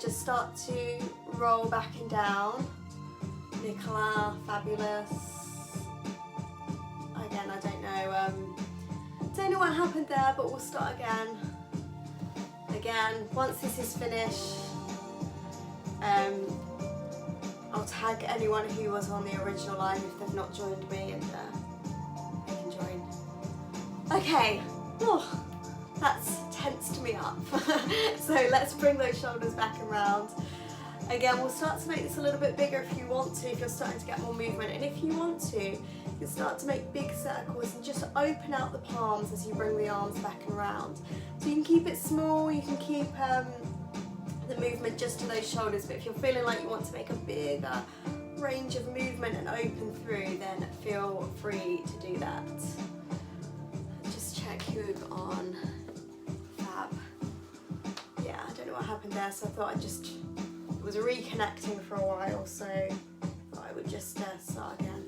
Just start to roll back and down. Nicola, fabulous. Again, I don't know what happened there, but we'll start again. Again, once this is finished, I'll tag anyone who was on the original live if they've not joined me, and they can join. Okay, oh, that's tensed me up. So let's bring those shoulders back and round. Again, we'll start to make this a little bit bigger if you want to, if you're starting to get more movement. And if you want to, you can start to make big circles and just open out the palms as you bring the arms back and round. So you can keep it small, you can keep the movement just to those shoulders, but if you're feeling like you want to make a bigger range of movement and open through, then feel free to do that. Just check who's on. Fab. Yeah, I don't know what happened there, so I thought I'd just, it was reconnecting for a while, so I thought I would just start again.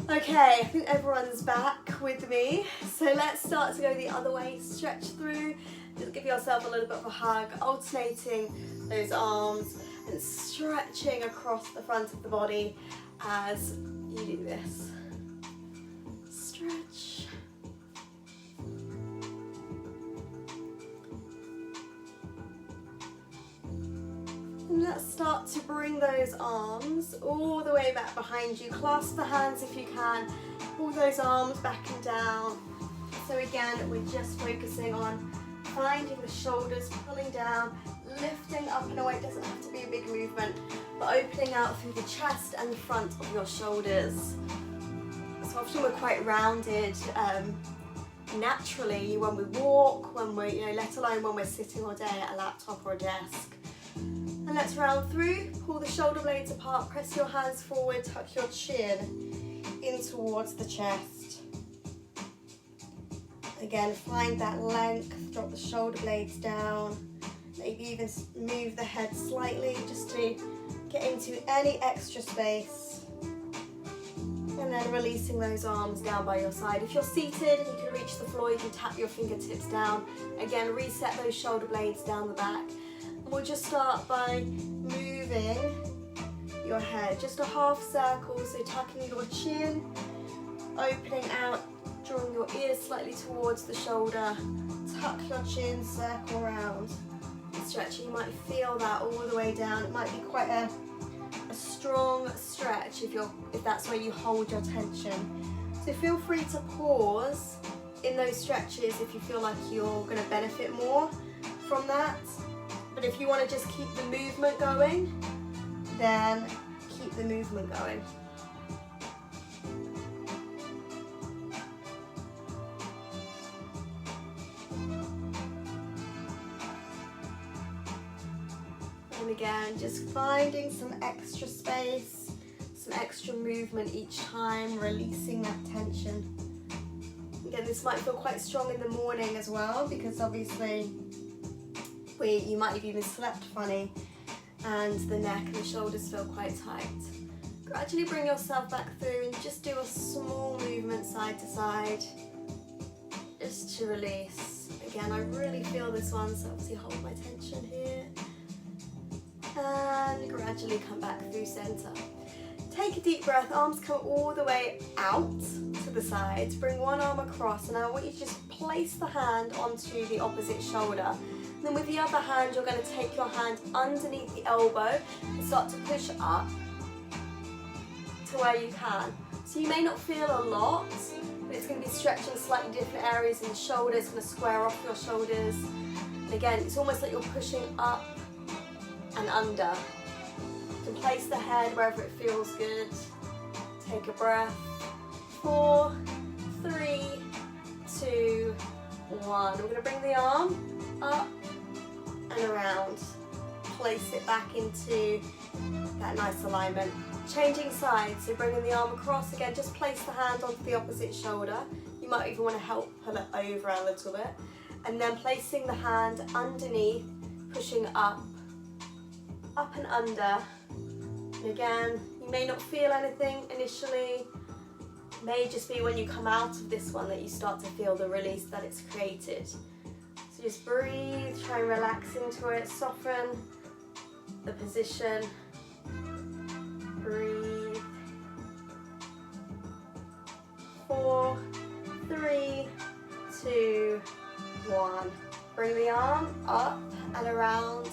Okay, I think everyone's back with me, so let's start to go the other way. Stretch through, just give yourself a little bit of a hug, alternating those arms and stretching across the front of the body as you do this. Stretch. And let's start to bring those arms all the way back behind you. Clasp the hands if you can. Pull those arms back and down. So again, we're just focusing on finding the shoulders, pulling down, lifting up and away. It doesn't have to be a big movement, but opening out through the chest and the front of your shoulders. So often we're quite rounded naturally when we walk, when we're, let alone when we're sitting all day at a laptop or a desk. And let's round through, pull the shoulder blades apart, press your hands forward, tuck your chin in towards the chest. Again, find that length, drop the shoulder blades down, maybe even move the head slightly just to get into any extra space. And then releasing those arms down by your side. If you're seated and you can reach the floor, you can tap your fingertips down. Again, reset those shoulder blades down the back. We'll just start by moving your head, just a half circle, so tucking your chin, opening out, drawing your ears slightly towards the shoulder, tuck your chin, circle around, stretching. You might feel that all the way down. It might be quite a strong stretch if that's where you hold your tension. So feel free to pause in those stretches if you feel like you're going to benefit more from that. But if you want to just keep the movement going, then keep the movement going. And again, just finding some extra space, some extra movement each time, releasing that tension. Again, this might feel quite strong in the morning as well, because obviously you might have even slept funny and the neck and the shoulders feel quite tight. Gradually bring yourself back through and just do a small movement side to side, just to release. Again, I really feel this one, so obviously hold my tension here. And gradually come back through center. Take a deep breath, arms come all the way out to the sides. Bring one arm across, and I want you to just place the hand onto the opposite shoulder. Then with the other hand, you're going to take your hand underneath the elbow and start to push up to where you can. So you may not feel a lot, but it's going to be stretching slightly different areas in the shoulder. It's going to square off your shoulders. And again, it's almost like you're pushing up and under. You can place the head wherever it feels good. Take a breath. 4, 3, 2, 1. We're going to bring the arm up and around. Place it back into that nice alignment. Changing sides, so bringing the arm across again, just place the hand onto the opposite shoulder. You might even want to help pull it over a little bit. And then placing the hand underneath, pushing up and under. And again, you may not feel anything initially. It may just be when you come out of this one that you start to feel the release that it's created. So So just breathe, try and relax into it, soften the position. Breathe. 4, 3, 2, 1. Bring the arm up and around.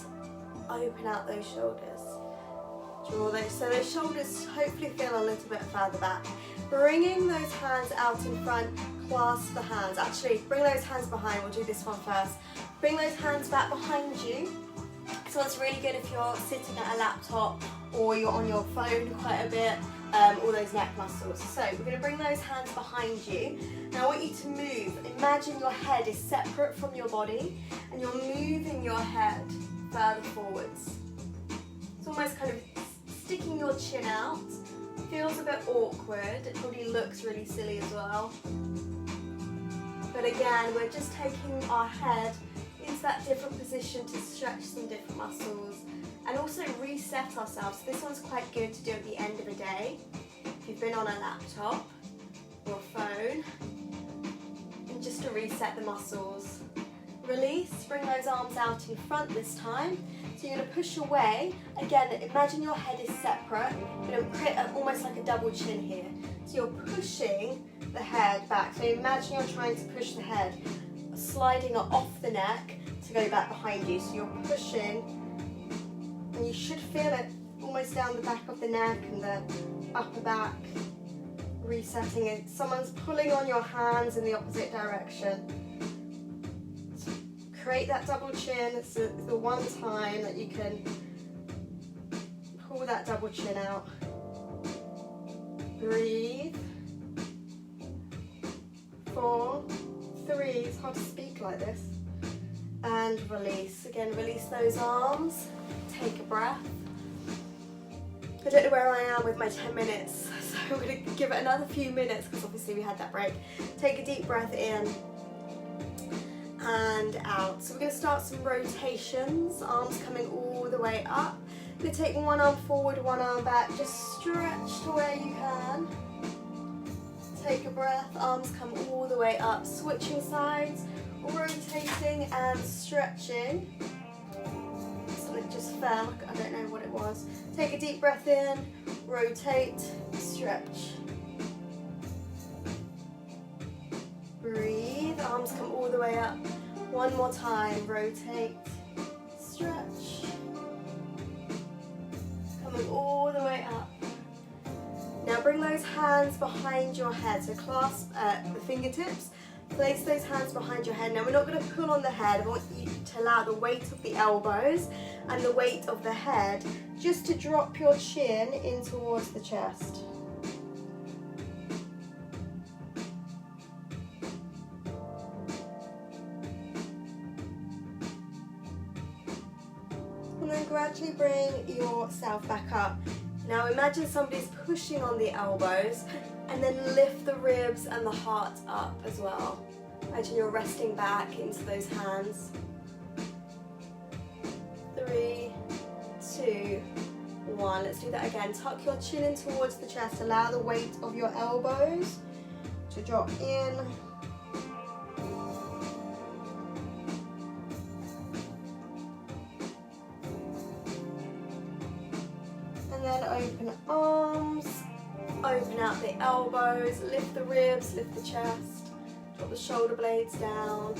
Open out those shoulders. Draw those, so those shoulders hopefully feel a little bit further back. Bringing those hands out in front, clasp the hands. Actually, bring those hands behind. We'll do this one first. Bring those hands back behind you. So it's really good if you're sitting at a laptop or you're on your phone quite a bit, all those neck muscles. So we're going to bring those hands behind you. Now I want you to move. Imagine your head is separate from your body and you're moving your head further forwards. It's almost kind of sticking your chin out. Feels a bit awkward. It probably looks really silly as well. But again, we're just taking our head into that different position to stretch some different muscles and also reset ourselves. So this one's quite good to do at the end of the day. If you've been on a laptop or phone, and just to reset the muscles. Release, bring those arms out in front this time. So you're going to push away. Again, imagine your head is separate. You're going to create almost like a double chin here. So you're pushing the head back. So imagine you're trying to push the head, sliding it off the neck to go back behind you. So you're pushing, and you should feel it almost down the back of the neck and the upper back, resetting it. Someone's pulling on your hands in the opposite direction. Create that double chin. It's the one time that you can pull that double chin out. Breathe. 4, 3, it's hard to speak like this. And release. Again, release those arms. Take a breath. I don't know where I am with my 10 minutes, so I'm going to give it another few minutes because obviously we had that break. Take a deep breath in and out. So we're going to start some rotations, arms coming all the way up. I'm going to take one arm forward, one arm back, just stretch to where you can. Take a breath, arms come all the way up, switching sides, rotating and stretching. Something just fell, I don't know what it was. Take a deep breath in, rotate, stretch. Breathe, arms come all the way up. One more time, rotate, stretch. Coming all the way up. Now bring those hands behind your head, so clasp the fingertips, place those hands behind your head. Now we're not going to pull on the head, I want you to allow the weight of the elbows and the weight of the head just to drop your chin in towards the chest. And then gradually bring yourself back up. Now imagine somebody's pushing on the elbows and then lift the ribs and the heart up as well. Imagine you're resting back into those hands. 3, 2, 1. Let's do that again. Tuck your chin in towards the chest. Allow the weight of your elbows to drop in. And then open arms, open out the elbows, lift the ribs, lift the chest, drop the shoulder blades down.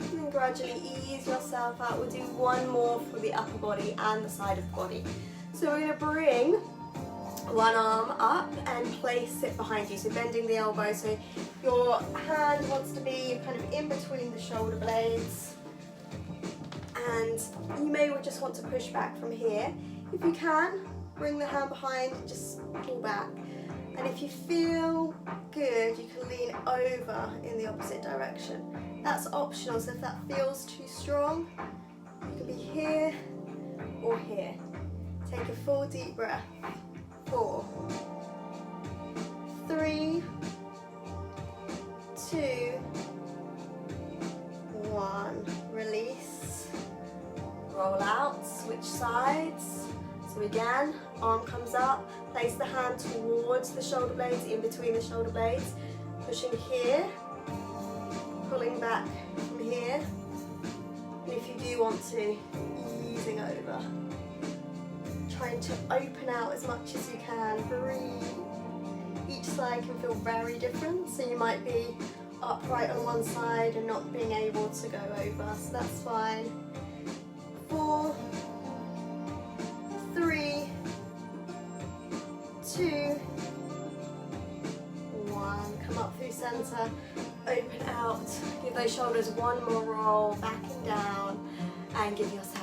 And then gradually ease yourself out. We'll do one more for the upper body and the side of the body. So we're going to bring one arm up and place it behind you, so bending the elbow, so your hand wants to be kind of in between the shoulder blades, and you may just want to push back from here. If you can, bring the hand behind, just pull back, and if you feel good you can lean over in the opposite direction. That's optional, so if that feels too strong you can be here or here. Take a full deep breath. 4, 3, 2, 1. Release. Roll out. Switch sides. So again, arm comes up, place the hand towards the shoulder blades, in between the shoulder blades, pushing here, pulling back from here, and if you do want to, easing over. Trying to open out as much as you can, breathe. Each side can feel very different, so you might be upright on one side and not being able to go over, so that's fine. 4, 3, 2, 1. Come up through center, open out, give those shoulders one more roll, back and down, and give yourself